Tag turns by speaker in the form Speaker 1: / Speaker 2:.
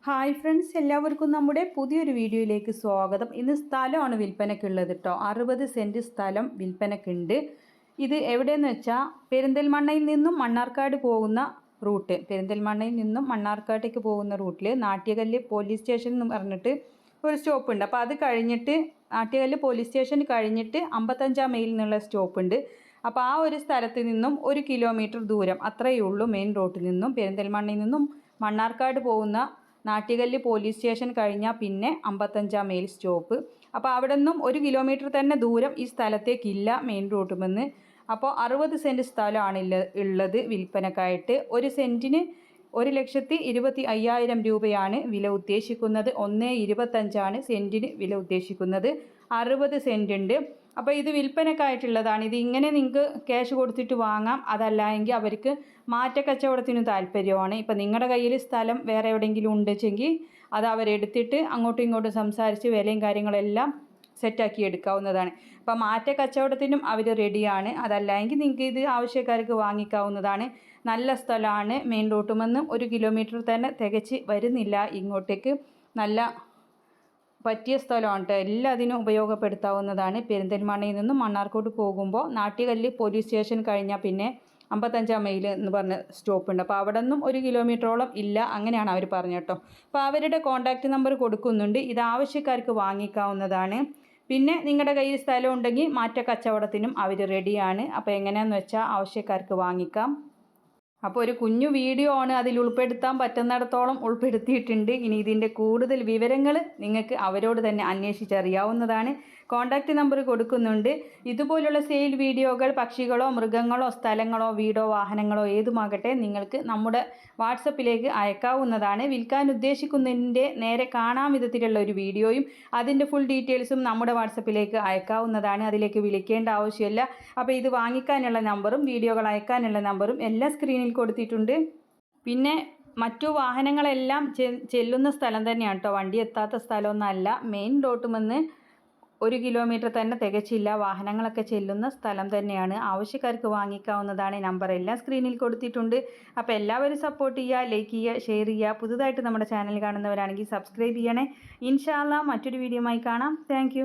Speaker 1: Hi friends, എല്ലാവർക്കും നമ്മുടെ പുതിയൊരു വീഡിയോയിലേക്ക് സ്വാഗതം. ഇന്ന് സ്ഥലമാണ് വിൽപ്പനയ്ക്കുള്ളത് കേട്ടോ. 60 സെൻറ്റ് സ്ഥലം വിൽപ്പനയ്ക്കുണ്ട്. ഇത് എവിടെയെന്ന് വെച്ചാൽ പെരിന്തൽമണ്ണയിൽ നിന്നും മണ്ണാർക്കാട് പോകുന്ന റൂട്ട്, പെരിന്തൽമണ്ണയിൽ നിന്നും മണ്ണാർക്കാട്ടേക്ക് പോകുന്ന റൂട്ടിൽ നാട്യകല്ല് പോലീസ് സ്റ്റേഷൻ എന്ന് പറഞ്ഞിട്ട് ഒരു സ്റ്റോപ്പ് ഉണ്ട്. അപ്പോൾ അത് കഴിഞ്ഞിട്ട് നാട്യകല്ല് പോലീസ് സ്റ്റേഷൻ കഴിഞ്ഞിട്ട് 55 മൈൽ എന്നുള്ള സ്റ്റോപ്പ് ഉണ്ട്. അപ്പോൾ ആ ഒരു സ്ഥലത്ത് നിന്നും 1 കിലോമീറ്റർ ദൂരം അത്രയേ ഉള്ളൂ. മെയിൻ റോഡിൽ നിന്നും പെരിന്തൽമണ്ണയിൽ നിന്നും മണ്ണാർക്കാട് പോകുന്ന നാട്യകല്ല് പോലീസ് സ്റ്റേഷൻ കഴിഞ്ഞാൽ പിന്നെ 55 മൈൽ സ്റ്റോപ്പ്. അപ്പോൾ അവിടെ നിന്നും 1 കിലോമീറ്റർ തന്നെ ദൂരം ഈ സ്ഥലത്തേക്കില്ല മെയിൻ റോഡിൽ നിന്ന്. അപ്പോൾ 60 സെൻറ്റ് സ്ഥലമാണ് ഉള്ളത് വിൽപ്പനക്കായിട്ട്. ഒരു സെൻറ്റിന് 1,25,000 രൂപയാണ് വില ഉദ്ദേശിക്കുന്നത്. 1,25 സെൻറ്റിന് വില ഉദ്ദേശിക്കുന്നത്. 60 സെൻറ്റ് ഉണ്ട്. അപ്പോൾ ഇത് വിൽപ്പനക്കായിട്ടുള്ളതാണ്. ഇത് ഇങ്ങനെ നിങ്ങൾക്ക് ക്യാഷ് കൊടുത്തിട്ട് വാങ്ങാം. അതല്ല എങ്കിൽ അവർക്ക് മാറ്റക്കച്ചവടത്തിന് താല്പര്യമാണ്. ഇപ്പം നിങ്ങളുടെ കയ്യിൽ സ്ഥലം വേറെ എവിടെയെങ്കിലും ഉണ്ടെങ്കിൽ അത് അവരെടുത്തിട്ട് അങ്ങോട്ടും ഇങ്ങോട്ടും സംസാരിച്ച് വിലയും കാര്യങ്ങളെല്ലാം സെറ്റാക്കി എടുക്കാവുന്നതാണ്. അപ്പം മാറ്റക്കച്ചവടത്തിനും അവർ റെഡിയാണ്. അതല്ല എങ്കിൽ നിങ്ങൾക്ക് ഇത് ആവശ്യക്കാർക്ക് വാങ്ങിക്കാവുന്നതാണ്. നല്ല സ്ഥലമാണ്. മെയിൻ റോട്ടിൽ നിന്നും 1 കിലോമീറ്റർ തന്നെ തികച്ച് വരുന്നില്ല ഇങ്ങോട്ടേക്ക്. നല്ല പറ്റിയ സ്ഥലമാണ് കേട്ടോ. എല്ലാത്തിനും ഉപയോഗപ്പെടുത്താവുന്നതാണ്. പെരിന്തൽമണ്ണയിൽ നിന്നും മണ്ണാർക്കോട് പോകുമ്പോൾ നാട്യകല്ല് പോലീസ് സ്റ്റേഷൻ കഴിഞ്ഞാൽ പിന്നെ 55 മൈൽ എന്ന് പറഞ്ഞ സ്റ്റോപ്പ് ഉണ്ട്. അപ്പോൾ അവിടെ നിന്നും 1 കിലോമീറ്ററോളം ഇല്ല, അങ്ങനെയാണ് അവർ പറഞ്ഞത് കേട്ടോ. അപ്പോൾ അവരുടെ കോൺടാക്റ്റ് നമ്പർ കൊടുക്കുന്നുണ്ട്. ഇത് ആവശ്യക്കാർക്ക് വാങ്ങിക്കാവുന്നതാണ്. പിന്നെ നിങ്ങളുടെ കയ്യിൽ സ്ഥലം ഉണ്ടെങ്കിൽ മാറ്റക്കച്ചവടത്തിനും അവർ റെഡിയാണ്. അപ്പോൾ എങ്ങനെയാണെന്ന് വെച്ചാൽ ആവശ്യക്കാർക്ക് വാങ്ങിക്കാം. അപ്പോൾ ഒരു കുഞ്ഞു വീഡിയോ ആണ്, അതിൽ ഉൾപ്പെടുത്താൻ പറ്റുന്നിടത്തോളം ഉൾപ്പെടുത്തിയിട്ടുണ്ട്. ഇനി ഇതിൻ്റെ കൂടുതൽ വിവരങ്ങൾ നിങ്ങൾക്ക് അവരോട് തന്നെ അന്വേഷിച്ചറിയാവുന്നതാണ്. കോൺടാക്റ്റ് നമ്പർ കൊടുക്കുന്നുണ്ട്. ഇതുപോലുള്ള സെയിൽ വീഡിയോകൾ പക്ഷികളോ മൃഗങ്ങളോ സ്ഥലങ്ങളോ വീടോ വാഹനങ്ങളോ ഏതുമാകട്ടെ നിങ്ങൾക്ക് നമ്മുടെ വാട്സപ്പിലേക്ക് അയക്കാവുന്നതാണ്. വിൽക്കാൻ ഉദ്ദേശിക്കുന്നതിൻ്റെ നേരെ കാണാൻ വിധത്തിലുള്ള ഒരു വീഡിയോയും അതിൻ്റെ ഫുൾ ഡീറ്റെയിൽസും നമ്മുടെ വാട്സപ്പിലേക്ക് അയക്കാവുന്നതാണ്. അതിലേക്ക് വിളിക്കേണ്ട ആവശ്യമില്ല. അപ്പോൾ ഇത് വാങ്ങിക്കാനുള്ള നമ്പറും വീഡിയോകൾ അയക്കാനുള്ള നമ്പറും എല്ലാം സ്ക്രീനിൽ കൊടുത്തിട്ടുണ്ട്. പിന്നെ മറ്റു വാഹനങ്ങളെല്ലാം ചെല്ലുന്ന സ്ഥലം തന്നെയാണ് കേട്ടോ. വണ്ടി എത്താത്ത സ്ഥലമൊന്നുമല്ല. മെയിൻ റോഡിൽ നിന്ന് 1 കിലോമീറ്റർ തന്നെ തികച്ചില്ല. വാഹനങ്ങളൊക്കെ ചെല്ലുന്ന സ്ഥലം തന്നെയാണ്. ആവശ്യക്കാർക്ക് വാങ്ങിക്കാവുന്നതാണ്. നമ്പർ എല്ലാം സ്ക്രീനിൽ കൊടുത്തിട്ടുണ്ട്. അപ്പോൾ എല്ലാവരും സപ്പോർട്ട് ചെയ്യുക, ലൈക്ക് ചെയ്യുക, ഷെയർ ചെയ്യുക. പുതുതായിട്ട് നമ്മുടെ ചാനൽ കാണുന്നവരാണെങ്കിൽ സബ്സ്ക്രൈബ് ചെയ്യണേ. ഇൻഷാ അല്ലാഹ് മറ്റൊരു വീഡിയോയുമായി കാണാം. താങ്ക്